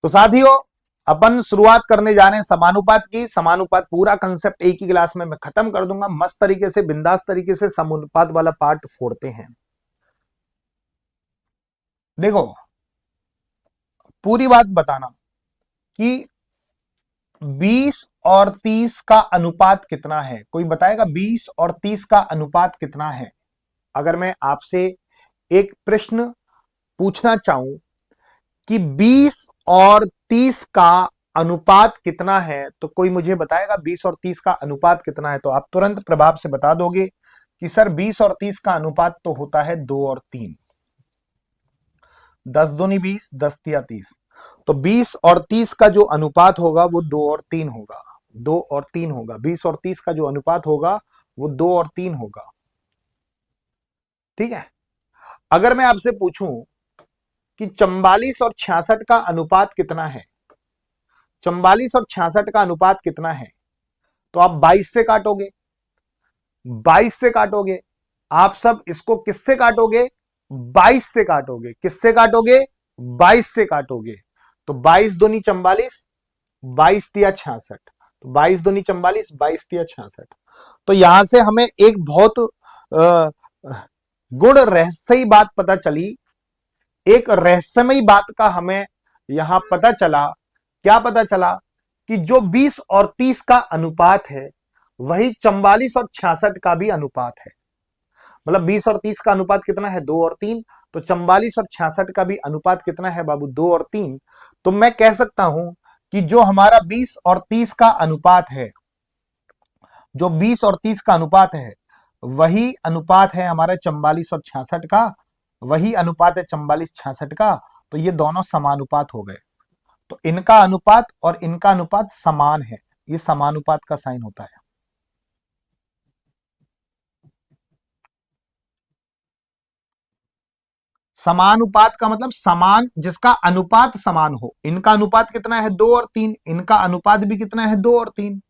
तो साथियों, अपन शुरुआत करने जा रहे हैं समानुपात की। समानुपात पूरा कंसेप्ट एक ही क्लास में मैं खत्म कर दूंगा, मस्त तरीके से, बिंदास तरीके से समानुपात वाला पार्ट फोड़ते हैं। देखो, पूरी बात बताना कि 20 और 30 का अनुपात कितना है। कोई बताएगा 20 और 30 का अनुपात कितना है? अगर मैं आपसे एक प्रश्न पूछना चाहूं कि 20 और 30 का अनुपात कितना है, तो कोई मुझे बताएगा 20 और 30 का अनुपात कितना है? तो आप तुरंत प्रभाव से बता दोगे कि सर 20 और 30 का अनुपात तो होता है 2 और 3। 10 दूनी 20, 10 तिया 30। तो 20 और 30 का जो अनुपात होगा वो 2 और 3 होगा। 2 और 3 होगा। 20 और 30 का जो अनुपात होगा वो 2 और 3 होगा। ठीक है। अगर मैं आपसे पूछूं कि 44 और 66 का अनुपात कितना है, 44 और 66 का अनुपात कितना है, तो आप 22 से काटोगे। 22 से काटोगे। आप सब इसको किससे काटोगे? 22 से काटोगे। किससे काटोगे? 22 से काटोगे। तो 22 दूनी 44, 22 तिया 66। तो 22 दूनी 44, 22 तिया 66। तो यहां से हमें एक बहुत गुण रहस्यमयी बात पता चली। एक रहस्यमयी बात का हमें यहां पता चला। क्या पता चला? कि जो 20 और 30 का अनुपात है वही 44 और 66 का भी अनुपात है। मतलब 20 और 30 का अनुपात कितना है? 2 और 3। तो 44 और 66 का भी अनुपात कितना है बाबू? 2 और 3। तो मैं कह सकता हूं कि जो हमारा 20 और 30 का अनुपात है, जो 20 और 30 का अनुपात है, वही अनुपात है हमारा 44 और 66 का। वही अनुपात है 44 66 का। तो ये दोनों समानुपात हो गए। तो इनका अनुपात और इनका अनुपात समान है। ये समानुपात का साइन होता है। समानुपात का मतलब समान, जिसका अनुपात समान हो। इनका अनुपात कितना है? 2 और 3। इनका अनुपात भी कितना है? 2 और 3।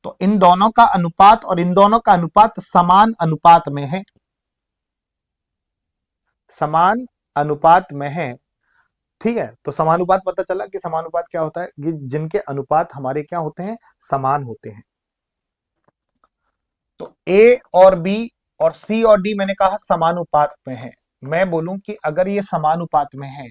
तो इन दोनों का अनुपात और इन दोनों का अनुपात समान अनुपात में है। समान अनुपात में है। ठीक है। तो समानुपात पता चला कि समानुपात क्या होता है, कि जिनके अनुपात हमारे क्या होते हैं? समान होते हैं। तो ए और बी और सी और डी मैंने कहा समानुपात में है। मैं बोलूं कि अगर ये समानुपात में है,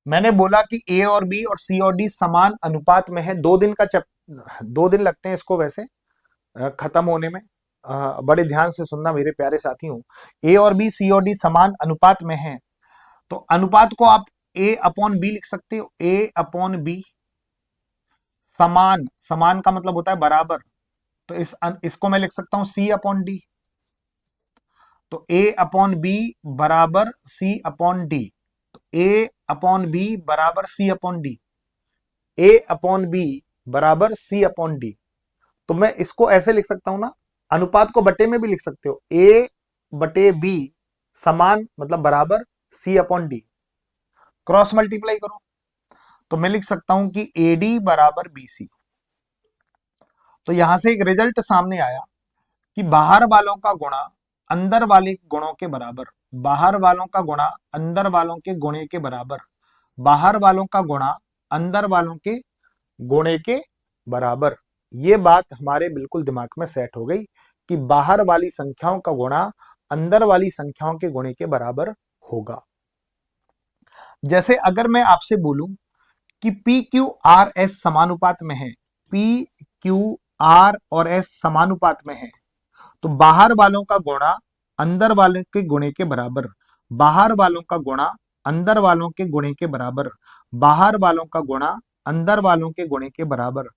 मैंने बोला कि ए और बी और सी और डी समान अनुपात में है। 2 दिन लगते हैं इसको वैसे खत्म होने में। बड़े ध्यान से सुनना मेरे प्यारे साथियों। ए और बी, सी और डी समान अनुपात में है। तो अनुपात को आप ए अपॉन बी लिख सकते हो। ए अपॉन बी समान, समान का मतलब होता है बराबर। तो इसको मैं लिख सकता हूं सी अपॉन डी। तो ए अपॉन बी बराबर सी अपॉन डी। तो ए अपॉन बी बराबर सी अपॉन डी। ए अपॉन बी बराबर सी अपॉन डी। तो मैं इसको ऐसे लिख सकता हूं ना, अनुपात को बटे में भी लिख सकते हो। ए बटे बी समान मतलब बराबर सी अपॉन डी। क्रॉस मल्टीप्लाई करो तो मैं लिख सकता हूं कि एडी बराबर बीसी। तो यहां से एक रिजल्ट सामने आया कि बाहर वालों का गुणा अंदर वाले गुणों के बराबर। बाहर वालों का गुणा अंदर वालों के गुणे के बराबर। बाहर वालों का गुणा अंदर वालों के गुणे के बराबर। ये बात हमारे बिल्कुल दिमाग में सेट हो गई कि बाहर वाली संख्याओं का गुणा अंदर वाली संख्याओं के गुणे के बराबर होगा। जैसे अगर मैं आपसे बोलूं कि पी क्यू आर एस समानुपात में है, पी क्यू आर और एस समानुपात में है, तो बाहर वालों का गुणा अंदर वालों के गुणे के बराबर। बाहर वालों का गुणा अंदर वालों के गुणे के बराबर। बाहर वालों का गुणा अंदर वालों के गुणे के बराबर।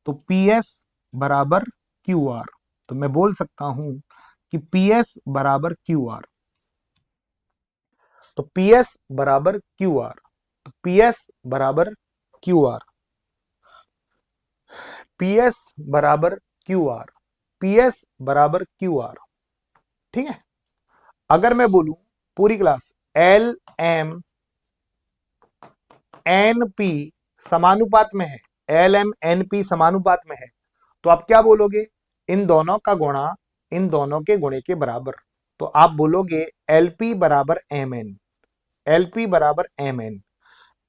तो पी एस बराबर क्यू आर। तो मैं बोल सकता हूं कि पी एस बराबर क्यू आर। तो पी एस बराबर क्यू आर। तो पी एस बराबर क्यू आर। पी एस बराबर क्यू आर। पी एस बराबर क्यू आर। ठीक है। अगर मैं बोलूं पूरी class L M N P समानुपात में है, एल एम एन पी समानुपात में है, तो आप क्या बोलोगे? इन दोनों का गुणा इन दोनों के गुणे के बराबर। तो आप बोलोगे एल पी बराबर एम एन। LP बराबर MN,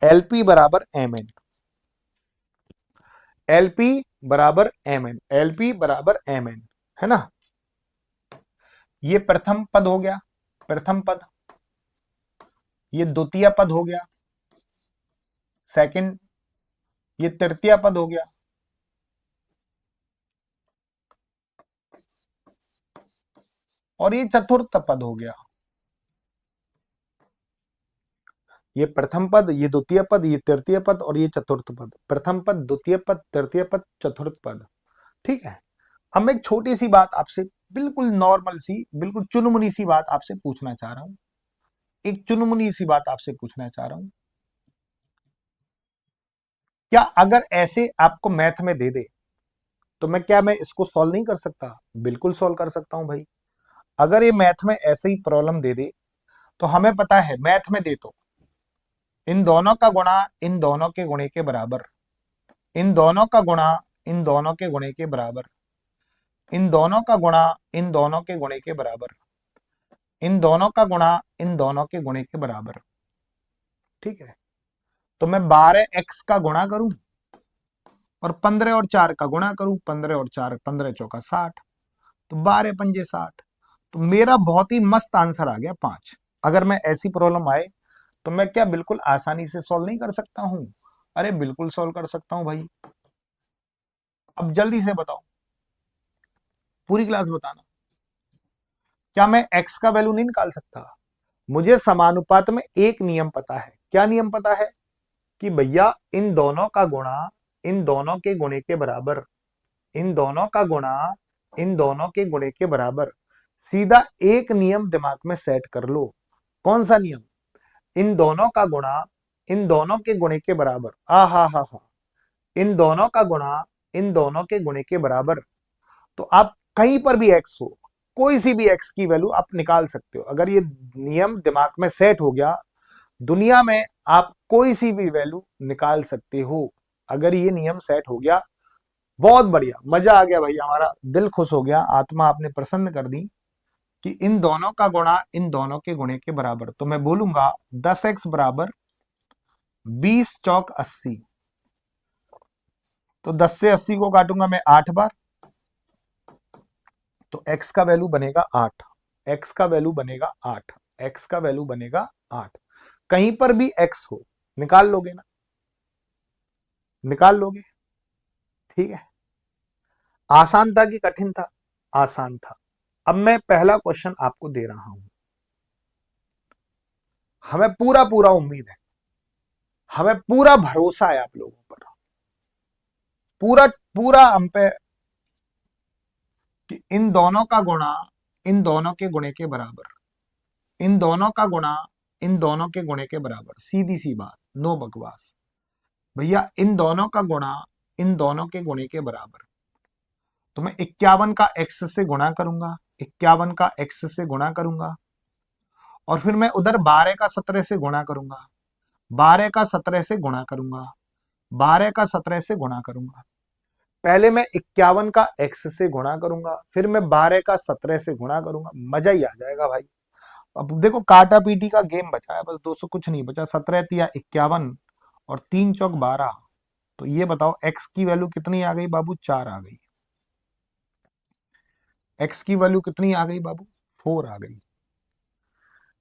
LP बराबर MN, LP बराबर MN, LP बराबर MN, है ना। ये प्रथम पद हो गया, प्रथम पद। ये द्वितीय पद हो गया, सेकंड। ये तृतीय पद हो गया, और ये चतुर्थ पद हो गया। ये प्रथम पद, ये द्वितीय पद, ये तृतीय पद और ये चतुर्थ पद। प्रथम पद, द्वितीय पद, तृतीय पद, चतुर्थ पद। ठीक है। अब मैं एक छोटी सी बात आपसे, बिल्कुल नॉर्मल सी, बिल्कुल चुनमुनी सी बात आपसे पूछना चाह रहा हूं। एक चुनमुनी सी बात आपसे पूछना चाह रहा हूं। क्या अगर ऐसे आपको मैथ में दे दे तो मैं इसको सॉल्व नहीं कर सकता? बिल्कुल सॉल्व कर सकता हूं भाई। अगर ये मैथ में ऐसे ही प्रॉब्लम दे दे तो हमें पता है मैथ में दे तो इन दोनों का गुणा इन दोनों के गुणे के बराबर, इन दोनों का गुणा इन दोनों के गुणे के बराबर, इन दोनों का गुणा इन दोनों के गुणे के बराबर, इन दोनों का गुणा इन दोनों के गुणे के बराबर। ठीक है। तो मैं 12x का गुणा करूं और 15 और 4 का गुणा करूं, 15 और 4, 15 चौका 60, तो 12 पंजे 60। तो मेरा बहुत ही मस्त आंसर आ गया 5। अगर मैं ऐसी प्रॉब्लम आए तो मैं क्या बिल्कुल आसानी से सॉल्व नहीं कर सकता हूं? अरे बिल्कुल सॉल्व कर सकता हूं भाई। अब जल्दी से बताओ, पूरी क्लास बताना, क्या मैं x का वैल्यू नहीं निकाल सकता? मुझे समानुपात में एक नियम पता है। क्या नियम पता है? कि भैया इन दोनों का गुणा इन दोनों के गुणे के बराबर, इन दोनों का गुणा इन दोनों के गुणे के बराबर। सीधा एक नियम दिमाग में सेट कर लो। कौन सा नियम? इन दोनों का गुणा इन दोनों के गुणे के बराबर। हा, इन दोनों का गुणा इन दोनों के गुणे के बराबर। तो आप कहीं पर भी x हो, कोई सी भी x की वैल्यू आप निकाल सकते हो। अगर ये नियम दिमाग में सेट हो गया, दुनिया में आप कोई सी भी वैल्यू निकाल सकते हो। अगर ये नियम सेट हो गया, बहुत बढ़िया, मजा आ गया भाई, हमारा दिल खुश हो गया, आत्मा आपने प्रसन्न कर दी कि इन दोनों का गुणा इन दोनों के गुणे के बराबर। तो मैं बोलूंगा 10x बराबर 20 चौक 80। तो 10 से 80 को काटूंगा मैं 8 बार, तो x का वैल्यू बनेगा 8, x का वैल्यू बनेगा 8, x का वैल्यू बनेगा 8। कहीं पर भी x हो, निकाल लोगे ना? निकाल लोगे? ठीक है। आसान था कि कठिन था? आसान था। अब मैं पहला क्वेश्चन आपको दे रहा हूं। हमें पूरा पूरा उम्मीद है, हमें पूरा भरोसा है आप लोगों पर, पूरा पूरा हम पे, कि इन दोनों का गुणा इन दोनों के गुणे के बराबर, इन दोनों का गुणा इन दोनों के गुणे के बराबर। सीधी सी बात, नो बकवास भैया। इन दोनों का गुणा इन दोनों के गुणे के बराबर। तो मैं 51 का x से गुणा करूंगा, 51 का x से गुणा करूंगा, और फिर मैं उधर 12 का 17 से गुणा करूंगा, 12 का 17 से गुणा करूंगा, 12 का 17 से गुणा करूंगा। पहले मैं 51 का x से गुणा करूंगा, फिर मैं 12 का 17 से गुणा करूंगा। मजा ही आ जाएगा भाई। अब देखो काटा पीटी का गेम बचा है बस दोस्तों, कुछ नहीं बचा। 17 तिया 51 और 3 चौक 12। तो ये बताओ x की वैल्यू कितनी आ गई बाबू? 4 आ गई। x की वैल्यू कितनी आ गई बाबू? 4 आ गई।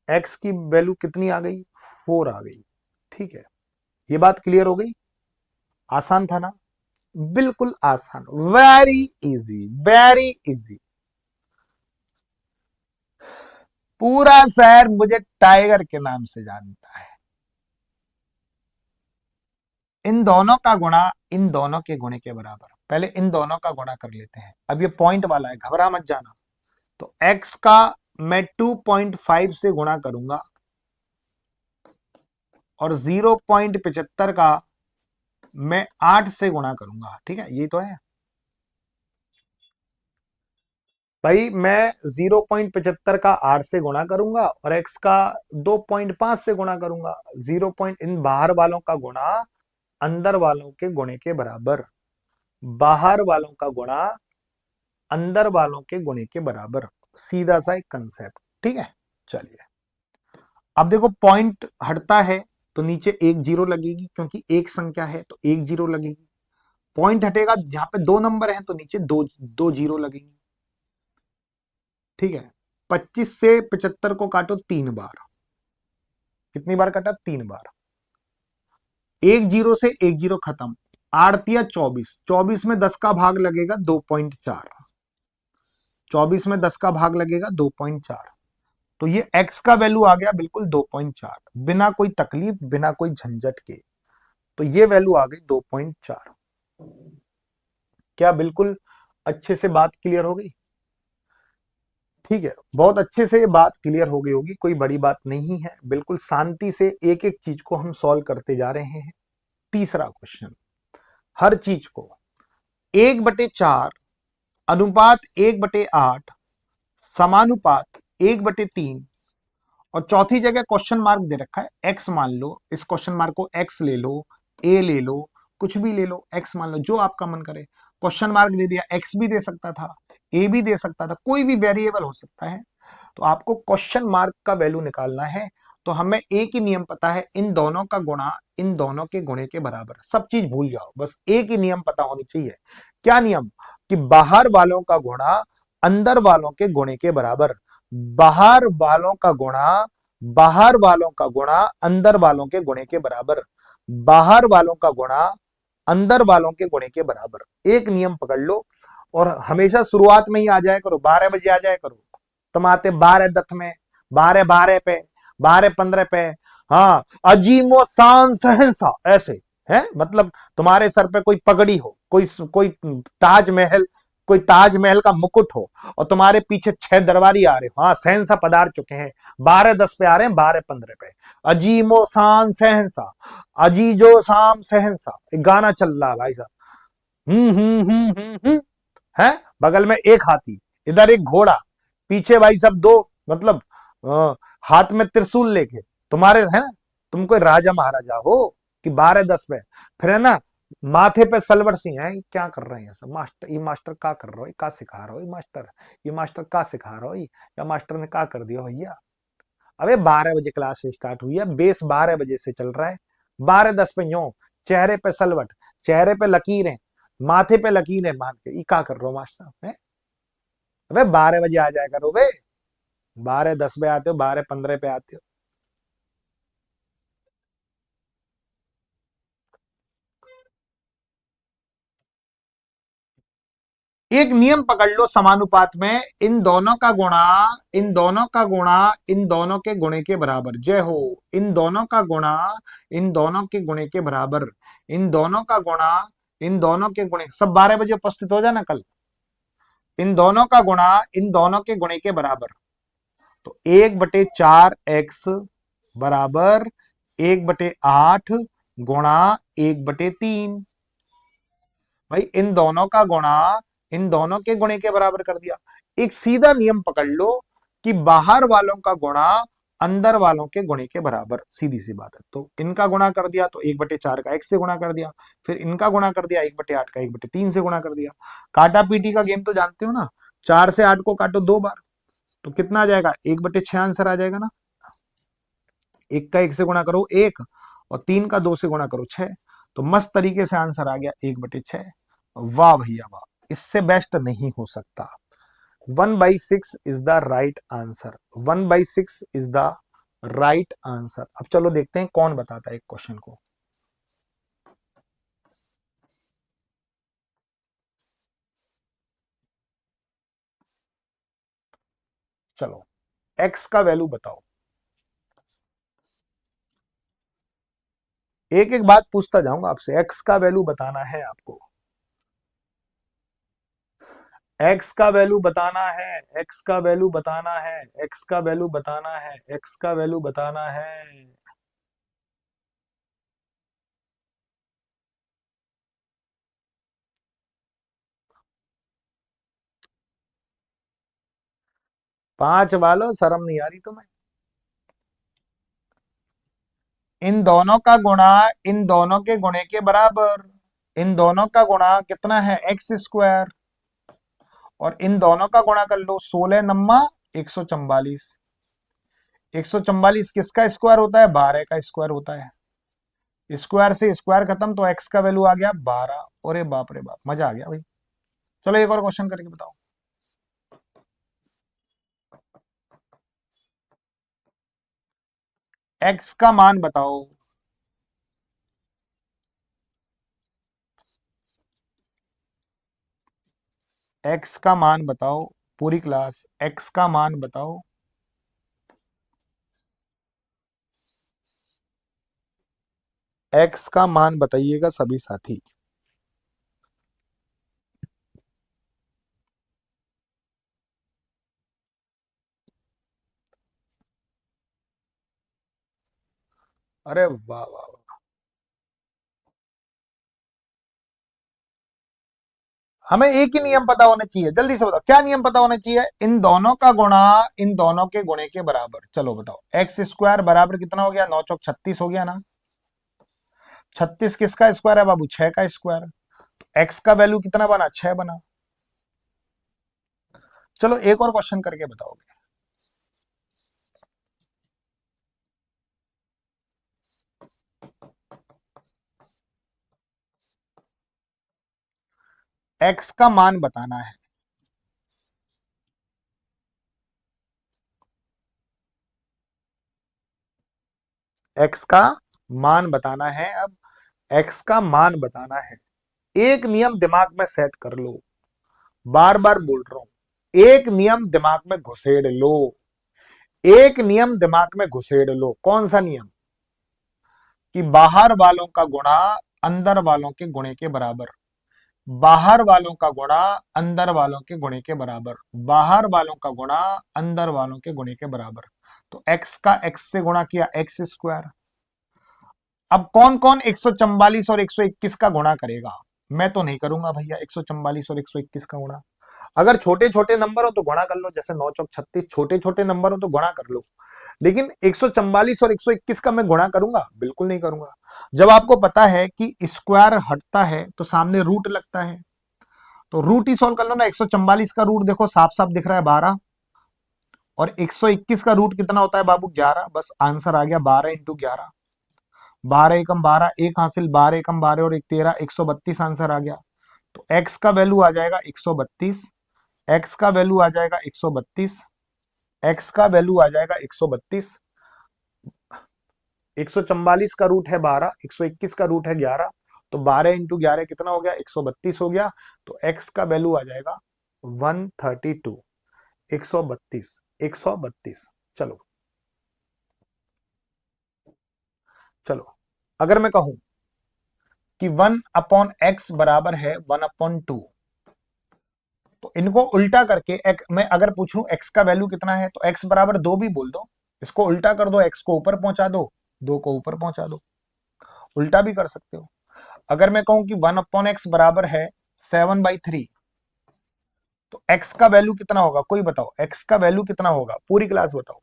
x की वैल्यू कितनी आ गई? 4 आ गई। ठीक है, ये बात क्लियर हो गई? आसान था ना? बिल्कुल आसान, वेरी इजी, वेरी इजी। पूरा शहर मुझे टाइगर के नाम से जानता है। इन दोनों का गुणा इन दोनों के गुणे के बराबर। पहले इन दोनों का गुणा कर लेते हैं। अब ये पॉइंट वाला है, घबरा मत जाना। तो x का मैं 2.5 से गुणा करूंगा और 0.75 का मैं 8 से गुणा करूंगा। ठीक है, ये तो है भाई। मैं 0.75 का 8 से गुणा करूंगा और x का 2.5 से गुणा करूंगा। 0 पॉइंट, इन बाहर वालों का गुणा अंदर वालों के गुणे के बराबर, बाहर वालों का गुणा अंदर वालों के गुणे के बराबर। सीधा सा एक कंसेप्ट। ठीक है, चलिए अब देखो पॉइंट हटता है तो नीचे एक जीरो लगेगी, क्योंकि एक संख्या है तो एक जीरो लगेगी। पॉइंट हटेगा, जहां पे दो नंबर हैं तो नीचे दो दो जीरो लगेंगे। ठीक है, 25 से 75 को काटो 3 बार। कितनी बार काटा? 3 बार। एक जीरो से एक जीरो खत्म। आड़तिया 24, 24 में 10 का भाग लगेगा 2.4। 24 में 10 का भाग लगेगा 2.4। तो ये x का वैल्यू आ गया बिल्कुल 2.4, बिना कोई तकलीफ, बिना कोई झंझट के। तो ये वैल्यू आ गई 2.4। क्या बिल्कुल अच्छे से बात क्लियर हो गई? ठीक है, बहुत अच्छे से ये बात क्लियर हो गई होगी, कोई बड़ी बात नहीं है। बिल्कुल शांति से एक एक चीज को हम सॉल्व करते जा रहे हैं। तीसरा क्वेश्चन, हर चीज को 1/4 अनुपात 1/8 समानुपात 1/3, और चौथी जगह क्वेश्चन मार्क दे रखा है एक्स मान लो। इस क्वेश्चन मार्क को एक्स ले लो, ए ले लो, कुछ भी ले लो, एक्स मान लो, जो आपका मन करे। क्वेश्चन मार्क दे दिया, एक्स भी दे सकता था, ए भी दे सकता था, कोई भी वेरिएबल हो सकता है। तो आपको क्वेश्चन मार्क का वैल्यू निकालना है। तो हमें एक ही नियम पता है, इन दोनों का गुणा इन दोनों के गुणे के बराबर। सब चीज भूल जाओ, बस एक ही नियम पता होनी चाहिए। क्या नियम? कि बाहर वालों का गुणा अंदर वालों के गुणे के बराबर। बाहर वालों का गुणा, बाहर वालों का गुणा अंदर वालों के गुणे के बराबर। बाहर वालों का गुणा अंदर वालों के गुणे के बराबर। एक नियम पकड़ लो, और हमेशा शुरुआत में ही आ जाया करो, 12 बजे आ जाया करो। तुम आते 12 दत्त में, 12 पे, 12 15 पे। हाँ, अजीमो शान सहनसा ऐसे है, मतलब तुम्हारे सर पे कोई पगड़ी हो, कोई ताजमहल, कोई ताजमहल का मुकुट हो, और तुम्हारे पीछे 6 दरबारी आ रहे हो। हाँ, सहनसा पधार चुके हैं, 12 10 पे आ रहे हैं, 12 15 पे। अजीमो शान सहनसा, अजीजो शाम सहनसा, एक गाना चल रहा है भाई साहब। है, बगल में एक हाथी, इधर एक घोड़ा, पीछे भाई सब दो, मतलब हाथ में त्रिशूल लेके तुम्हारे, है ना, तुम कोई राजा महाराजा हो कि 12 10 पे। फिर है ना, माथे पे सलवर सिंह है, क्या कर रहे हैं सब मास्टर? ये मास्टर का कर रहे हो, का सिखा रहे हो, ये मास्टर, ये मास्टर का सिखा रहे हो, या मास्टर ने का कर दिया भैया? अबे 12 बजे क्लास स्टार्ट हुई है, बेस 12 बजे से चल रहा है। 12 10 पे यूं, चेहरे पे सलवट, चेहरे पे लकीरें, माथे पे लकीरें बांध के, ई का कर रहे हो मास्टर? है, अबे 12 बजे आ जाया करो बे। 12 10 पे आते हो, 12 15 पे आते हो। एक नियम पकड़ लो समानुपात में, इन दोनों का गुणा इन दोनों का गुणा इन दोनों के गुणे के बराबर। जय हो। इन दोनों का गुणा इन दोनों के गुणे के बराबर। इन दोनों का गुणा इन दोनों के गुणे, सब 12 बजे उपस्थित हो जाना कल। इन दोनों का गुणा इन दोनों के गुणे के बराबर। तो 1/4x बराबर 1/8 गुणा 1/3। भाई इन दोनों का गुणा इन दोनों के गुणे के बराबर कर दिया। एक सीधा नियम पकड़ लो कि बाहर वालों का गुणा अंदर वालों के गुणे के बराबर, सीधी सी बात है। तो इनका गुणा कर दिया तो 1/4 का x से गुणा कर दिया, फिर इनका गुणा कर दिया 1/8 का 1/3 से गुणा कर दिया। काटा पीटी का गेम तो जानते हो ना, 4 से 8 को काटो 2 बार, तो कितना आ जाएगा? 1/6 आंसर आ जाएगा ना। एक का 1 से गुणा करो 1, और 3 का 2 से गुणा करो 6। तो मस्त तरीके से आंसर आ गया 1/6। वाह भैया वाह, इससे बेस्ट नहीं हो सकता। 1/6 is the right answer. 1/6 is the right answer. अब चलो देखते हैं कौन बताता है एक क्वेश्चन को। चलो, x का वैल्यू बताओ। एक एक बात पूछता जाऊंगा आपसे, x का वैल्यू बताना है आपको। x का वैल्यू बताना है, x का वैल्यू बताना है, x का वैल्यू बताना है, x का वैल्यू बताना है। 5 वालों, शर्म नहीं आ रही तुम्हें? इन दोनों का गुणा इन दोनों के गुणे के बराबर। इन दोनों का गुणा कितना है? x²। और इन दोनों का गुणा कर लो, 16 नम्मा 144। 144 किसका स्क्वायर होता है? 12 का स्क्वायर होता है। स्क्वायर से स्क्वायर खत्म, तो एक्स का वैल्यू आ गया 12। अरे बाप रे बाप, मजा आ गया भाई। चलो एक और क्वेश्चन करके बताओ। एक्स का मान बताओ। एक्स का मान बताओ, पूरी क्लास एक्स का मान बताओ। एक्स का मान बताइएगा सभी साथी। अरे वाह वाह वाह। हमें एक ही नियम पता होना चाहिए, जल्दी से बताओ क्या नियम पता होना चाहिए? इन दोनों का गुणा इन दोनों के गुणे के बराबर। चलो बताओ, एक्स स्क्वायर बराबर कितना हो गया? 9 चौक 36 हो गया ना। 36 किसका स्क्वायर है बाबू? 6 का स्क्वायर। एक्स का वैल्यू कितना बना? 6 बना। चलो एक और क्वेश्चन करके बताओगे। एक्स का मान बताना है। एक्स का मान बताना है। अब एक्स का मान बताना है। एक नियम दिमाग में सेट कर लो, बार बार बोल रहा हूं, एक नियम दिमाग में घुसेड़ लो। एक नियम दिमाग में घुसेड़ लो। कौन सा नियम? कि बाहर वालों का गुणा अंदर वालों के गुणे के बराबर। बाहर वालों का गुणा अंदर वालों के गुणे के बराबर। बाहर वालों का गुणा अंदर वालों के गुणे के बराबर। तो एक्स का एक्स से गुणा किया, एक्स स्क्वायर। अब कौन कौन 144 और 121 का गुणा करेगा? मैं तो नहीं करूंगा भैया 144 और 121 का गुणा। अगर छोटे छोटे नंबर हो तो गुणा कर लो, जैसे 9 चौक 36 छोटे छोटे नंबर हो तो गुणा कर लो। लेकिन 144 और 121 का मैं गुणा करूंगा? बिल्कुल नहीं करूंगा। जब आपको पता है कि स्क्वायर हटता है तो सामने रूट लगता है, तो रूट ही सोल्व कर लो ना। 144 का रूट देखो साफ साफ दिख रहा है 12, और 121 का रूट कितना होता है बाबू? 11। बस आंसर आ गया 12 इंटू 11। 12 एकम 12, एक हासिल, 12 एकम 12 और एक 13, 132 आंसर आ गया। तो एक्स का वैल्यू आ जाएगा 132। एक्स का वैल्यू आ जाएगा 132। एक्स का वैल्यू आ जाएगा 132। 144 का रूट है 12, 121 का रूट है 11, तो 12 इंटू 11 कितना हो गया? 132 हो गया। तो एक्स का वैल्यू आ जाएगा 132। 132, 132। चलो चलो, अगर मैं कहूं कि 1/x बराबर है 1/2, तो इनको उल्टा करके मैं अगर पूछूं x का वैल्यू कितना है, तो x बराबर 2 भी बोल दो। इसको उल्टा कर दो, x को ऊपर पहुंचा दो, 2 को ऊपर पहुंचा दो। उल्टा भी कर सकते हो। अगर मैं कहूं कि 1/x बराबर है 7/3, तो x का वैल्यू कितना होगा? कोई बताओ x का वैल्यू कितना होगा? पूरी क्लास बताओ।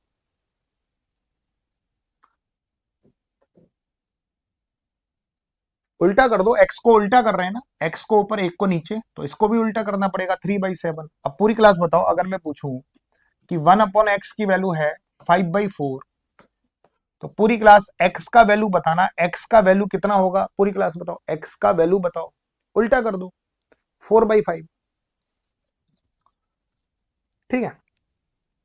उल्टा कर दो, x को उल्टा कर रहे हैं ना, x को ऊपर एक को नीचे, तो इसको भी उल्टा करना पड़ेगा, 3/7। अब पूरी क्लास बताओ, अगर मैं पूछूं कि 1/x की वैल्यू है 5/4, तो पूरी क्लास x का वैल्यू बताना। x का वैल्यू कितना होगा? पूरी क्लास बताओ, x का वैल्यू बताओ। उल्टा कर दो, 4/5। ठीक है,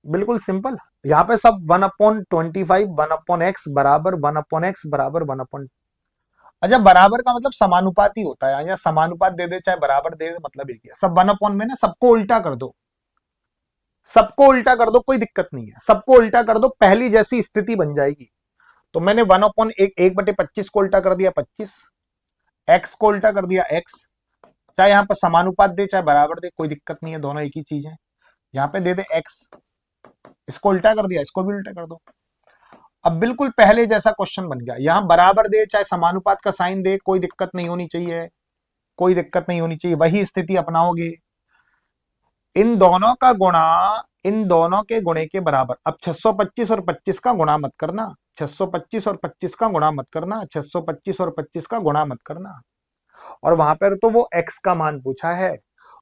बिल्कुल सिंपल। यहाँ पे सब 1/25, 1/x बराबर 1/x बराबर 1। अच्छा, बराबर का मतलब समानुपाती होता है, या समानुपात दे दे चाहे बराबर दे दे, मतलब एक ही है। सब 1 में ना, सबको उल्टा कर दो। सबको उल्टा कर दो, कोई दिक्कत नहीं है। सबको उल्टा कर दो, पहली जैसी स्थिति बन जाएगी। तो मैंने 1/25 को उल्टा कर दिया 25, एक्स को उल्टा कर दिया एक्स। चाहे यहां पर समानुपात दे चाहे बराबर दे, कोई दिक्कत नहीं है, दोनों एक ही चीज है। यहां पे दे दे एक्स, इसको उल्टा कर दिया, इसको भी उल्टा कर दो। अब बिल्कुल पहले जैसा क्वेश्चन बन गया। यहां बराबर दे चाहे समानुपात का साइन दे, कोई दिक्कत नहीं होनी चाहिए, कोई दिक्कत नहीं होनी चाहिए, वही स्थिति अपनाओगे। इन दोनों का गुणा इन दोनों के गुणे के बराबर। अब 625 और 25 का गुणा मत करना, 625 और 25 का गुणा मत करना, 625 और 25 का गुणा मत करना। और वहां पर तो वो एक्स का मान पूछा है,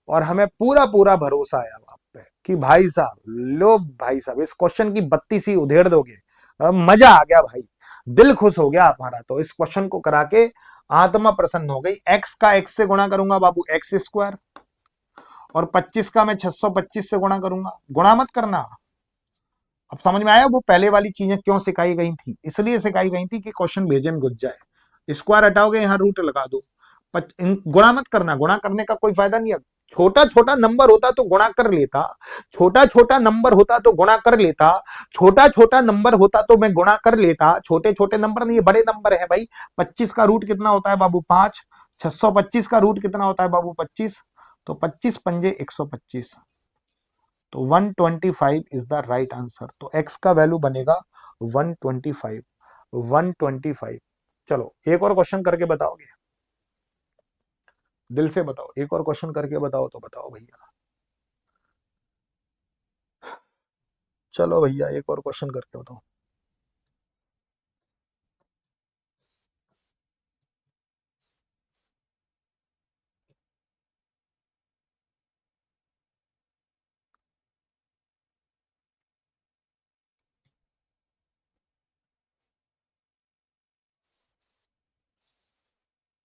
और हमें पूरा पूरा भरोसा है आप पे कि भाई साहब, लो भाई साहब, इस क्वेश्चन की बत्ती सी उधेड़ दोगे, मजा आ गया भाई, दिल खुश हो गया हमारा। तो इस क्वेश्चन को करा के आत्मा प्रसन्न हो गई। एक्स का एक्स से गुणा करूंगा बाबू एक्स स्क्वायर, और 25 का मैं 625 से गुणा करूंगा। गुणा मत करना। अब समझ में आया वो पहले वाली चीजें क्यों सिखाई गई थी? इसलिए सिखाई गई थी कि क्वेश्चन भेजे में घुस जाए। स्क्वायर हटाओगे, यहाँ रूट लगा दो। गुणा मत करना, गुणा करने का कोई फायदा नहीं है। छोटा छोटा नंबर होता तो गुणा कर लेता, छोटा छोटा नंबर होता तो गुणा कर लेता, छोटा छोटा नंबर होता तो मैं गुणा कर लेता। छोटे छोटे नंबर नहीं, बड़े नंबर है भाई। 25 का रूट कितना होता है बाबू? 5। 625 का रूट कितना होता है बाबू? 25। तो 25 पंजे 125, तो 125 इज द राइट आंसर। तो x का वैल्यू बनेगा 125। 125। चलो एक और क्वेश्चन करके बताओगे? दिल से बताओ, एक और क्वेश्चन करके बताओ तो बताओ भैया। चलो भैया एक और क्वेश्चन करके बताओ।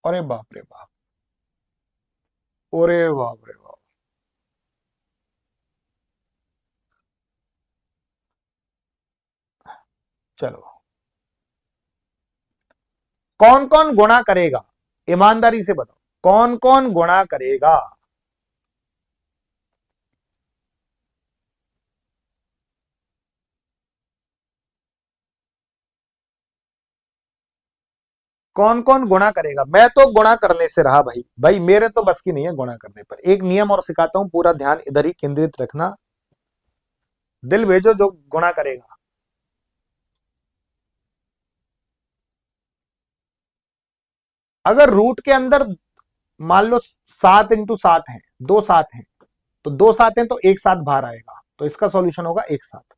अरे बाप रे बाप, अरे बाप रे बाप। चलो कौन कौन गुणा करेगा? ईमानदारी से बताओ, कौन कौन गुणा करेगा? कौन कौन गुणा करेगा? मैं तो गुणा करने से रहा भाई, भाई मेरे तो बस की नहीं है गुणा करने पर। एक नियम और सिखाता हूं, पूरा ध्यान इधर ही केंद्रित रखना। दिल भेजो जो गुणा करेगा। अगर रूट के अंदर मान लो 7 × 7 है, दो 7 है, तो दो 7 है तो एक 7 बाहर आएगा, तो इसका सॉल्यूशन होगा एक 7।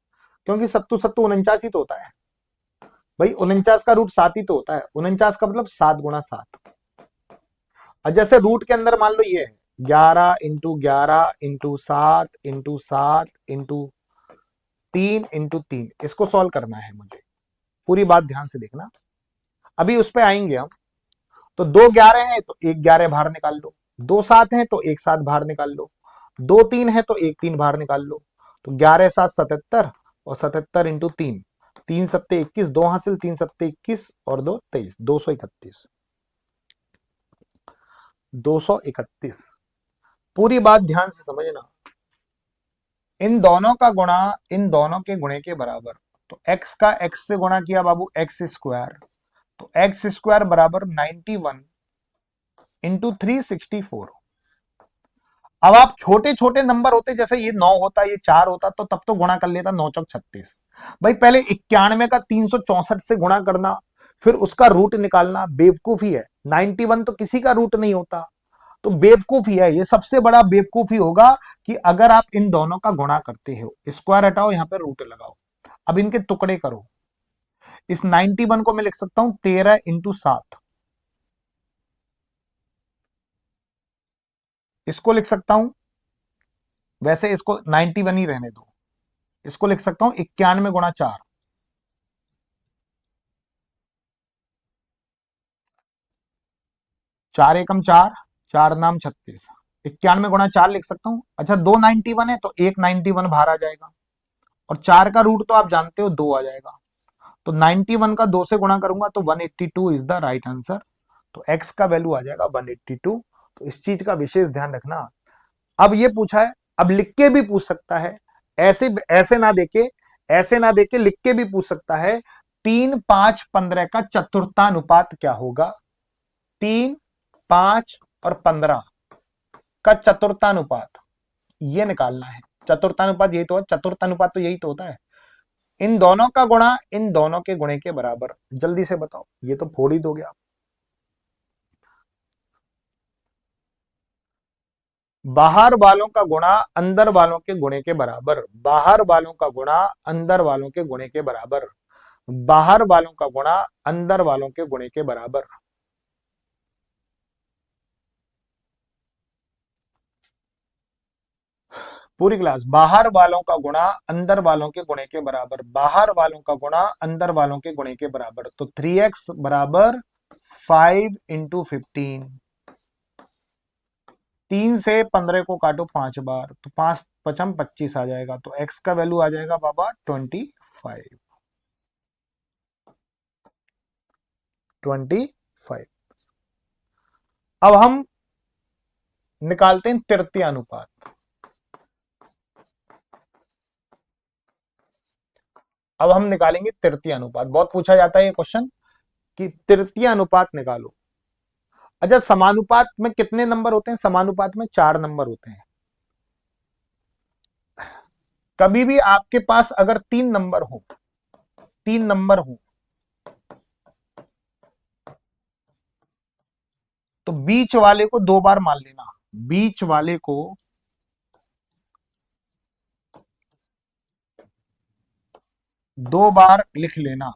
क्योंकि सत्तू सत्तू 49 ही तो होता है भाई। 49 का रूट 7 ही तो होता है। 49 का मतलब 7 × 7। और जैसे रूट के अंदर मान लो ये है 11 × 11 × 7 × 3 × 3, इसको सॉल्व करना है मुझे। पूरी बात ध्यान से देखना, अभी उस पर आएंगे हम। तो दो 11 है तो एक 11 बाहर निकाल लो, दो 7 है तो एक 7 बाहर निकाल लो, दो 3 है तो एक 3 बाहर निकाल लो। तो 11 7 77, और 77 × 3, 3 सत्ते 21, दो हासिल, 3 सत्ते 21 और दो 23, 231। 231। पूरी बात ध्यान से समझना। इन दोनों का गुणा इन दोनों के गुणे के बराबर। तो x का x से गुणा किया बाबू एक्स स्क्वायर, तो एक्स स्क्वायर बराबर 91 × 364। अब आप छोटे छोटे नंबर होते, जैसे ये 9 होता, ये 4 होता, तो तब तो गुणा कर लेता 9 चौक 36। भाई पहले 91 का 364 से गुणा करना, फिर उसका रूट निकालना, बेवकूफी है। 91 तो किसी का रूट नहीं होता, तो बेवकूफी है ये। सबसे बड़ा बेवकूफी होगा कि अगर आप इन दोनों का गुणा करते हो, स्क्वायर हटाओ, यहां पे रूट लगाओ, अब इनके टुकड़े करो। इस 91 को मैं लिख सकता हूं 13 × 7। इसको लिख सकता हूं, वैसे इसको 91 ही रहने दो, इसको लिख सकता हूं 91 × 4। 4 × 4, 4×9 = 36। 91 × 4 लिख सकता हूं। अच्छा, दो 91 है तो एक 91 बाहर आ जाएगा, और 4 का रूट तो आप जानते हो 2 आ जाएगा। तो 91 का 2 से गुणा करूंगा तो 182 इज द राइट आंसर। तो x का वैल्यू आ जाएगा 182। तो इस चीज का विशेष ध्यान रखना। अब ये पूछा है, अब लिख के भी पूछ सकता है, ऐसे ऐसे ना देके, ऐसे ना देके लिख के भी पूछ सकता है। 3 5 15 का चतुर्थानुपात क्या होगा? 3 5 और 15 का चतुर्थानुपात ये निकालना है। चतुर्थानुपात यही तो है, चतुर्थानुपात तो यही तो होता है, इन दोनों का गुणा इन दोनों के गुणे के बराबर। जल्दी से बताओ, ये तो फोड़ ही दोगे आप। बाहर वालों का गुणा अंदर वालों के गुणे के बराबर। बाहर वालों का गुणा अंदर वालों के गुणे के बराबर। बाहर वालों का गुणा अंदर वालों के गुणे के बराबर। पूरी क्लास, बाहर वालों का गुणा अंदर वालों के गुणे के बराबर, बाहर वालों का गुणा अंदर वालों के गुणे के बराबर। तो 3x बराबर 5 × 15। 3 से 15 को काटो 5 बार, तो 5 पचम 25 आ जाएगा। तो x का वैल्यू आ जाएगा बाबा 25। 25। अब हम निकालते हैं तृतीय अनुपात। अब हम निकालेंगे तृतीय अनुपात। बहुत पूछा जाता है ये क्वेश्चन कि तृतीय अनुपात निकालो। अच्छा, समानुपात में कितने नंबर होते हैं? समानुपात में 4 नंबर होते हैं। कभी भी आपके पास अगर 3 नंबर हो, 3 नंबर हो, तो बीच वाले को 2 बार मान लेना। बीच वाले को 2 बार लिख लेना।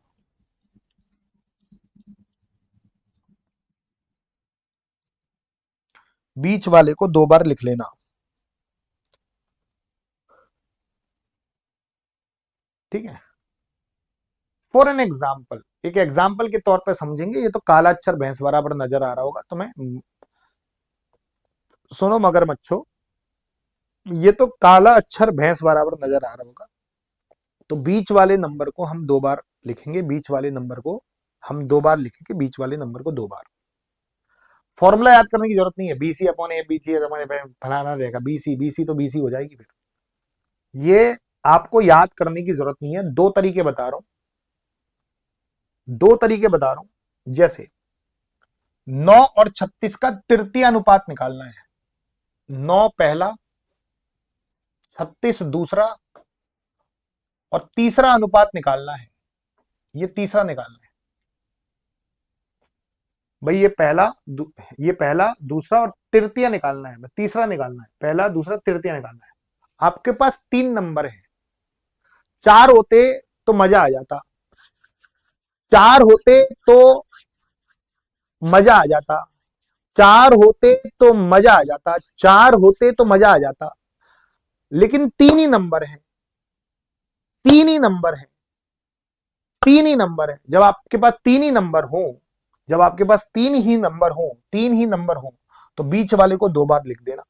बीच वाले को 2 बार लिख लेना। ठीक है। फॉर एन एग्जाम्पल, एक एग्जाम्पल के तौर पे समझेंगे। ये तो काला अक्षर भैंस बराबर नजर आ रहा होगा तुम्हें। सुनो मगरमच्छो, ये तो काला अक्षर भैंस बराबर नजर आ रहा होगा। तो बीच वाले नंबर को हम 2 बार लिखेंगे। बीच वाले नंबर को हम 2 बार लिखेंगे। बीच वाले नंबर को 2 बार। फॉर्मूला याद करने की जरूरत नहीं है। BC अपॉन ए, BC अपॉन फलाना रहेगा। BC BC तो BC हो जाएगी फिर। ये आपको याद करने की जरूरत नहीं है। 2 तरीके बता रहा हूं, 2 तरीके बता रहा हूं। जैसे 9 और 36 का तृतीय अनुपात निकालना है। 9 पहला, 36 दूसरा, और तीसरा अनुपात निकालना है। ये तीसरा निकालना है भाई। ये पहला दूसरा और तृतीय निकालना है। तीसरा निकालना है। पहला दूसरा तृतीय निकालना है। आपके पास 3 नंबर है। 4 होते तो मजा आ जाता। 4 होते तो मजा आ जाता। 4 होते तो मजा आ जाता। 4 होते तो मजा आ जाता। लेकिन 3 ही नंबर है। 3 ही नंबर है। 3 ही नंबर है। जब आपके पास 3 ही नंबर हो, जब आपके पास 3 ही नंबर हो, 3 ही नंबर हो, तो बीच वाले को 2 बार लिख देना।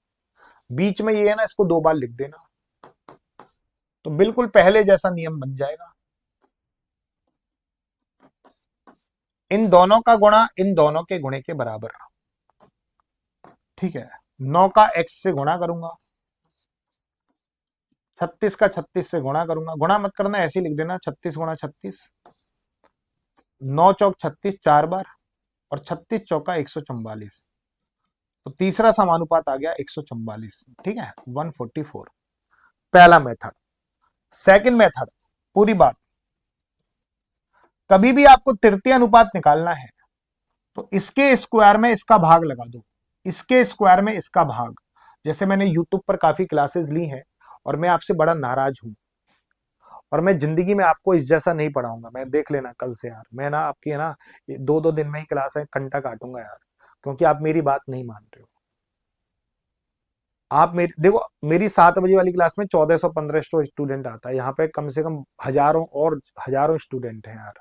बीच में ये है ना, इसको 2 बार लिख देना। तो बिल्कुल पहले जैसा नियम बन जाएगा। इन दोनों का गुणा इन दोनों के गुणे के बराबर। ठीक है। 9 का x से गुणा करूंगा, 36 का 36 से गुणा करूंगा। गुणा मत करना, ऐसे ही लिख देना 36 गुणा 36। 9 चौक 36 4 बार, और 36 चौका 144। तो तीसरा समानुपात आ गया 144। ठीक है, 144। पहला मेथड। सेकंड मेथड, पूरी बात। कभी भी आपको तृतीय अनुपात निकालना है तो इसके स्क्वायर में इसका भाग लगा दो। इसके स्क्वायर में इसका भाग। जैसे मैंने यूट्यूब पर काफी क्लासेस ली हैं और मैं आपसे बड़ा नाराज हूं, और मैं जिंदगी में आपको इस जैसा नहीं पढ़ाऊंगा। मैं देख लेना कल से यार, मैं ना आपकी है ना 2-2 दिन में ही क्लास है घंटा काटूंगा यार, क्योंकि आप मेरी बात नहीं मान रहे हो। आप मेरी देखो, मेरी 7 बजे वाली क्लास में 1400-1500 स्टूडेंट आता है। यहाँ पे कम से कम हजारों और हजारों स्टूडेंट हैं यार।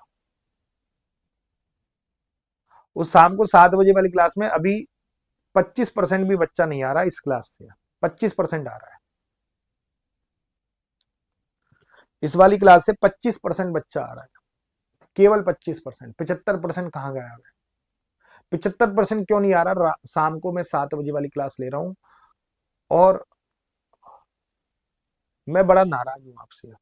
उस शाम को 7 बजे वाली क्लास में अभी 25% भी बच्चा नहीं आ रहा इस क्लास से। 25% आ रहा है इस वाली क्लास से। 25% बच्चा आ रहा है, केवल 25%। 75% कहाँ गया है? 75% क्यों नहीं आ रहा? शाम को मैं 7 बजे वाली क्लास ले रहा हूं और मैं बड़ा नाराज हूं आपसे।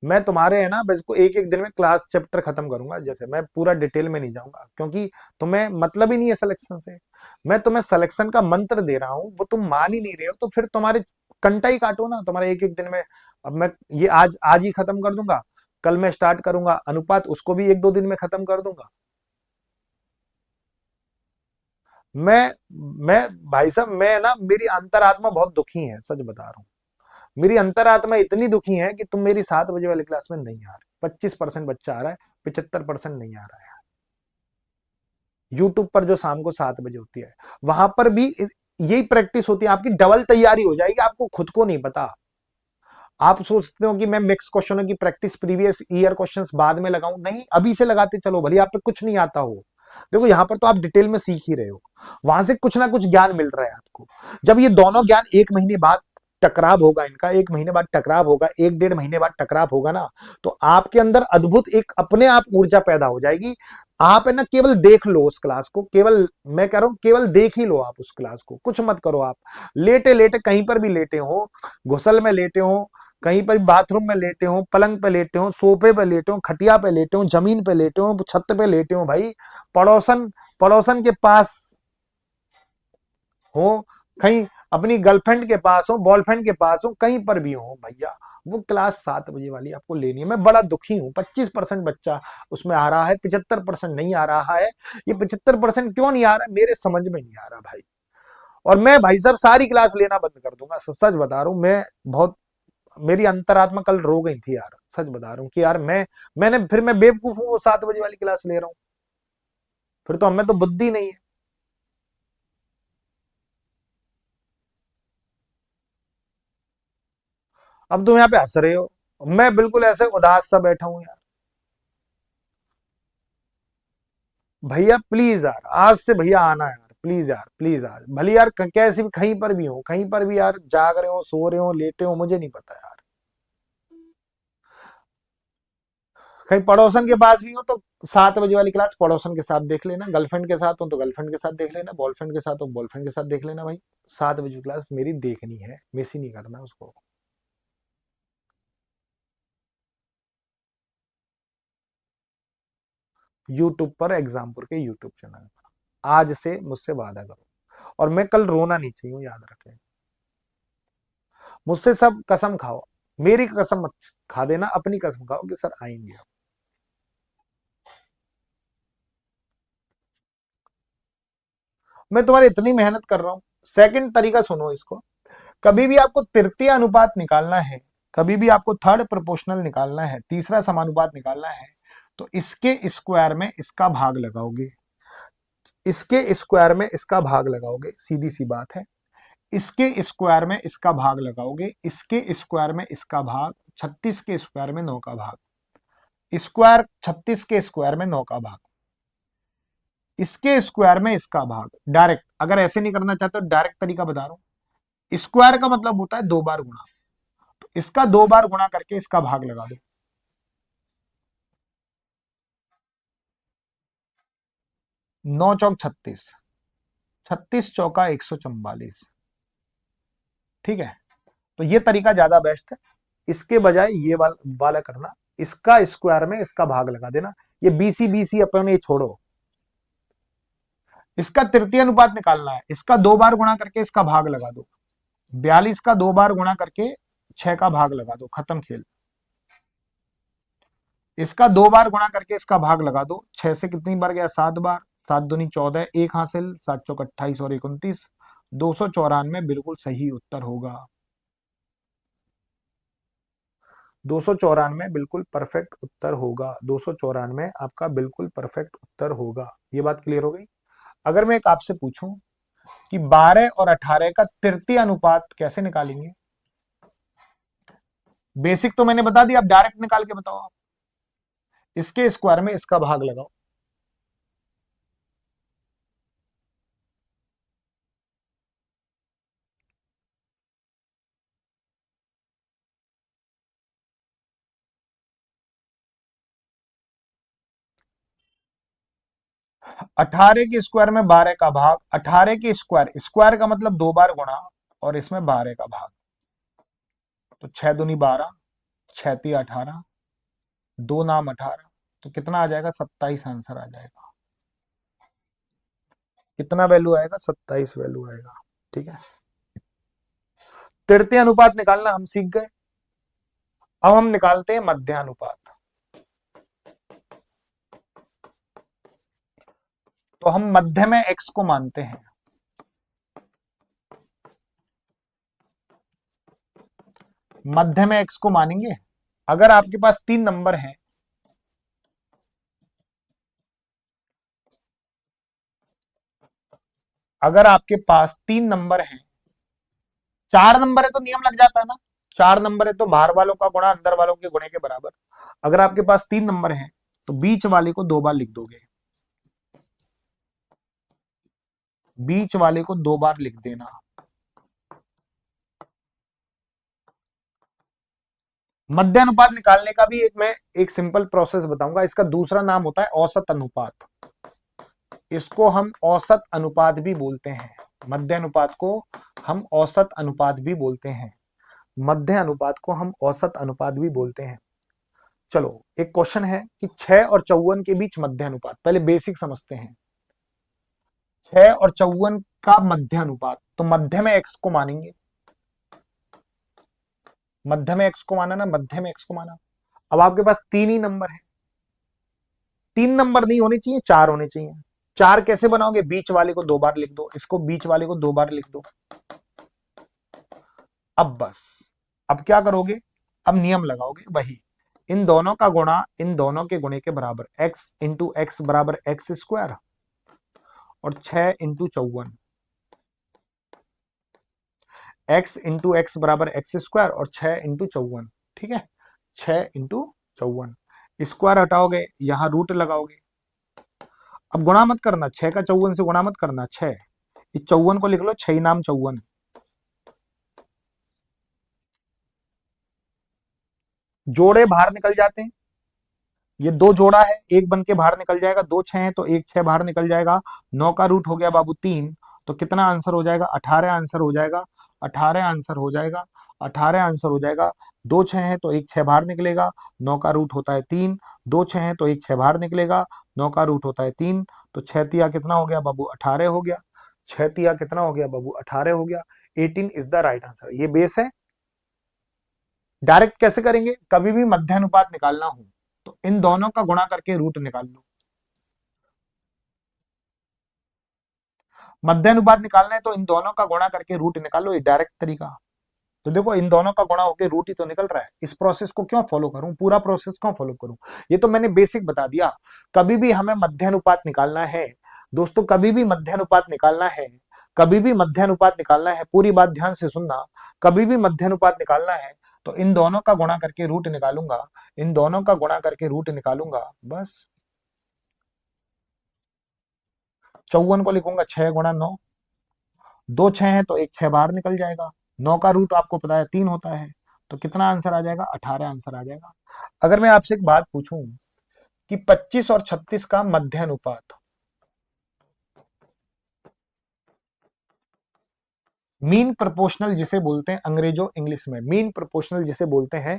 मैं तुम्हारे है ना बस को एक एक दिन में क्लास चैप्टर खत्म करूंगा। जैसे मैं पूरा डिटेल में नहीं जाऊंगा, क्योंकि तुम्हें मतलब ही नहीं है सिलेक्शन से। मैं तुम्हें सिलेक्शन का मंत्र दे रहा हूं, वो तुम मान ही नहीं रहे हो। तो फिर तुम्हारे कंटा ही काटो ना तुम्हारे एक एक दिन में। अब मैं ये आज आज ही खत्म कर दूंगा। कल मैं स्टार्ट करूंगा अनुपात, उसको भी 1-2 दिन में खत्म कर दूंगा। मैं मैं भाई साहब, मैं ना मेरी अंतरात्मा बहुत दुखी है, सच बता रहा हूँ। मेरी अंतरात्मा इतनी दुखी है कि तुम मेरी 7 बजे वाली क्लास में नहीं आ रहे। 25% बच्चा आ रहा है, 75% नहीं आ रहा है। यूट्यूब पर जो शाम को 7 बजे होती है, वहां पर भी यही प्रैक्टिस होती है। आपकी डबल तैयारी हो जाएगी, आपको खुद को नहीं पता। आप सोचते हो कि मैं मिक्स क्वेश्चनों की प्रैक्टिस प्रीवियस ईयर क्वेश्चंस बाद में लगाऊं, नहीं, अभी से लगाते चलो, भले आप पे कुछ नहीं आता हो। देखो यहां पर तो आप डिटेल में सीख ही रहे हो, वहां से कुछ ना कुछ ज्ञान मिल रहा है आपको। जब ये दोनों ज्ञान एक महीने बाद टकराव होगा, इनका एक महीने बाद टकराव होगा, एक डेढ़ महीने बाद टकराव होगा ना, तो आपके अंदर अद्भुत एक अपने आप ऊर्जा पैदा हो जाएगी। आप है ना केवल देख लो उस क्लास को, केवल मैं कह रहा हूं केवल देख ही लो आप उस क्लास को, कुछ मत करो आप। लेटे लेटे कहीं पर भी लेटे हो, घुसल में लेटे हो, कहीं पर बाथरूम में लेटे हो, पलंग पे लेटे हो, सोफे पे लेटे हो, खटिया पे लेटे हो, जमीन पे लेटे हो, छत पे लेटे हो, भाई पड़ोसन पड़ोसन के पास हो, कहीं अपनी गर्लफ्रेंड के पास हो, बॉयफ्रेंड के पास हो, कहीं पर भी हो भैया, वो क्लास 7 बजे वाली आपको लेनी है। मैं बड़ा दुखी हूं, 25% बच्चा उसमें आ रहा है, 75% नहीं आ रहा है। ये 75% क्यों नहीं आ रहा है मेरे समझ में नहीं आ रहा भाई। और मैं भाई साहब सारी क्लास लेना बंद कर दूंगा, सच बता रहा हूं मैं। बहुत मेरी अंतरात्मा कल रो गई थी यार, सच बता रहा हूँ कि यार मैं बेवकूफ हूँ, वो 7 बजे वाली क्लास ले रहा हूँ, फिर तो हमें तो बुद्धि नहीं है। अब तुम यहाँ पे हंस रहे हो, मैं बिल्कुल ऐसे उदास सा बैठा हूं यार। भैया प्लीज यार, आज से भैया आना यार, प्लीज यार, प्लीज यार, भले यार कैसे भी कहीं पर भी हो, कहीं पर भी यार, जाग रहे हो, सो रहे हो, लेटे हो, मुझे नहीं पता यार। कहीं पड़ोसन के पास भी हो तो 7 बजे वाली क्लास पड़ोसन के साथ देख लेना, गर्लफ्रेंड के साथ हो तो गर्लफ्रेंड के साथ देख लेना, बॉयफ्रेंड के साथ हो बॉयफ्रेंड के साथ देख लेना भाई। 7 बजे क्लास मेरी देखनी है, मिस ही नहीं करना उसको। यूट्यूब पर, एग्जामपुर के यूट्यूब चैनल पर, आज से मुझसे वादा करो। और मैं कल रोना नहीं चाहिए, याद रखें। मुझसे सब कसम खाओ, मेरी कसम मत खा देना, अपनी कसम खाओ कि सर आएंगे। मैं तुम्हारी इतनी मेहनत कर रहा हूं। सेकंड तरीका सुनो इसको। कभी भी आपको तृतीय अनुपात निकालना है, कभी भी आपको थर्ड प्रोपोर्शनल निकालना है, तीसरा समानुपात निकालना है, तो इसके स्क्वायर में इसका भाग लगाओगे, इसके स्क्वायर में इसका भाग लगाओगे, सीधी सी बात है। इसके स्क्वायर में इसका भाग लगाओगे, इसके स्क्वायर में इसका भाग, 36 के स्क्वायर में 9 का भाग, स्क्वायर 36 के स्क्वायर में 9 का भाग, इसके स्क्वायर में इसका भाग। डायरेक्ट अगर ऐसे नहीं करना चाहते तो डायरेक्ट तरीका बता रहा हूं। स्क्वायर का मतलब होता है 2 बार गुणा, तो इसका 2 बार गुणा करके इसका भाग लगा दो। 9 चौक 36, 36 चौका 144। ठीक है, तो ये तरीका ज्यादा बेस्ट है। इसके बजाय ये वाला करना, इसका स्क्वायर में इसका भाग लगा देना। ये बीसी बीसी अपन ये छोड़ो, इसका तृतीय अनुपात निकालना है, इसका 2 बार गुणा करके इसका भाग लगा दो। 42 का 2 बार गुणा करके 6 का भाग लगा दो, खत्म खेल। इसका 2 बार गुणा करके इसका भाग लगा दो, 6 से कितनी बार गया, 7 बार, 7 दूनी 14, एक हासिल, 7 चौक 28 और 29, 294 बिल्कुल सही उत्तर होगा। 294 बिल्कुल परफेक्ट उत्तर होगा, 294 आपका बिल्कुल परफेक्ट उत्तर होगा। ये बात क्लियर हो गई। अगर मैं एक आपसे पूछूं कि 12 और 18 का तृतीय अनुपात कैसे निकालेंगे, बेसिक तो मैंने बता दिया, आप डायरेक्ट निकाल के बताओ। आप इसके स्क्वायर में इसका भाग लगाओ। 18 के स्क्वायर में 12 का भाग, 18 के स्क्वायर, स्क्वायर का मतलब 2 बार गुणा, और इसमें 12 का भाग, तो 6 दूनी 12, 6 × 3 = 18, 2 नाम 18, तो कितना आ जाएगा, 27 आंसर आ जाएगा। कितना वैल्यू आएगा, 27 वैल्यू आएगा। ठीक है, तृतीय अनुपात निकालना हम सीख गए। अब हम निकालते हैं मध्यानुपात। तो हम मध्य में x को मानते हैं, मध्य में x को मानेंगे। अगर आपके पास 3 नंबर हैं, अगर आपके पास 3 नंबर हैं, 4 नंबर है तो नियम लग जाता है ना, 4 नंबर है तो बाहर वालों का गुणा अंदर वालों के गुणे के बराबर। अगर आपके पास 3 नंबर है तो बीच वाले को 2 बार लिख दोगे, बीच वाले को 2 बार लिख देना। मध्य अनुपात निकालने का भी मैं एक सिंपल प्रोसेस बताऊंगा। इसका दूसरा नाम होता है औसत अनुपात। इसको हम औसत अनुपात भी बोलते हैं। मध्य अनुपात को हम औसत अनुपात भी बोलते हैं। मध्य अनुपात को हम औसत अनुपात भी बोलते हैं। चलो एक क्वेश्चन है कि 6 और 54 के बीच मध्य अनुपात, पहले बेसिक समझते हैं। 6 और 54 का मध्य अनुपात, तो मध्य में x को मानेंगे, मध्य में x को माना ना, मध्य में x को माना। अब आपके पास 3 ही नंबर है, 3 नंबर नहीं होने चाहिए, 4 होने चाहिए। 4 कैसे बनाओगे, बीच वाले को 2 बार लिख दो, इसको बीच वाले को 2 बार लिख दो। अब बस, अब क्या करोगे, अब नियम लगाओगे वही, इन दोनों का गुणा इन दोनों के गुणे के बराबर, x इंटू एक्स बराबर एक्स स्क्वायर, और 6 इंटू 54, x इंटू एक्स बराबर एक्स स्क्वायर और 6 इंटू 54। ठीक है, 6 इंटू 54, स्क्वायर हटाओगे, यहां रूट लगाओगे। अब गुणा मत करना, 6 का 54 से गुणा मत करना, 6, इस 54 को लिख लो 6 नाम 54। जोड़े बाहर निकल जाते हैं, ये 2 जोड़ा है, एक बन के बाहर निकल जाएगा, 2 6 है तो 1 6 बाहर निकल जाएगा। 9 का रूट हो गया बाबू 3, तो कितना आंसर हो जाएगा, 18 आंसर हो जाएगा। 18 आंसर हो जाएगा, 18 आंसर हो जाएगा। 2 6 है तो 1 6 बाहर निकलेगा, 9 का रूट होता है 3। 2 6 है तो 1 6 बाहर निकलेगा, 9 का रूट होता है 3। तो 6 तिया कितना हो गया बाबू, 18 हो गया। 6 तिया कितना हो गया बाबू, 18 हो गया। 18 इज द राइट आंसर। ये बेस है। डायरेक्ट कैसे करेंगे, कभी भी मध्य अनुपात निकालना हो तो इन दोनों का गुणा करके रूट निकाल लो। मध्य अनुपात निकालना है तो इन दोनों का गुणा करके रूट निकालो, ये डायरेक्ट तरीका। तो देखो इन दोनों का गुणा होकर रूट ही तो निकल रहा है। इस प्रोसेस को क्यों फॉलो करूं, पूरा प्रोसेस क्यों फॉलो करूं, ये तो मैंने बेसिक बता दिया। कभी भी हमें मध्य अनुपात निकालना है दोस्तों, कभी भी मध्य अनुपात निकालना है, कभी भी मध्य अनुपात निकालना है, पूरी बात ध्यान से सुनना। कभी भी मध्य अनुपात निकालना है तो इन दोनों का गुणा करके रूट निकालूंगा, इन दोनों का गुणा करके रूट निकालूंगा बस। 54 को लिखूंगा 6 गुणा 9, 2 6 है तो 1 6 बाहर निकल जाएगा। 9 का रूट आपको पता है 3 होता है, तो कितना आंसर आ जाएगा, 18 आंसर आ जाएगा। अगर मैं आपसे एक बात पूछूं कि 25 और 36 का मध्य अनुपात, मीन प्रोपोर्शनल जिसे बोलते हैं अंग्रेजों इंग्लिश में, मीन प्रोपोर्शनल जिसे बोलते हैं,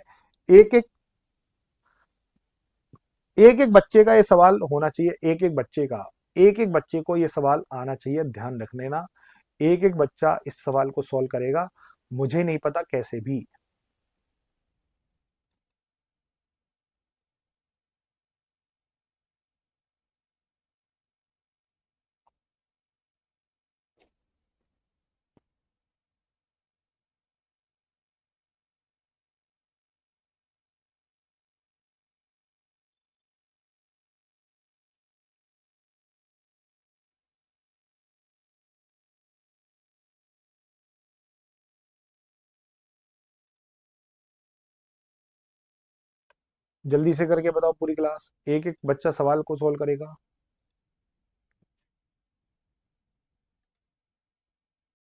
एक एक एक एक बच्चे का ये सवाल होना चाहिए, एक एक बच्चे का, एक एक बच्चे को ये सवाल आना चाहिए, ध्यान रख लेना। एक एक बच्चा इस सवाल को सॉल्व करेगा, मुझे नहीं पता कैसे भी। जल्दी से करके बताओ, पूरी क्लास एक एक बच्चा सवाल को सोल्व करेगा।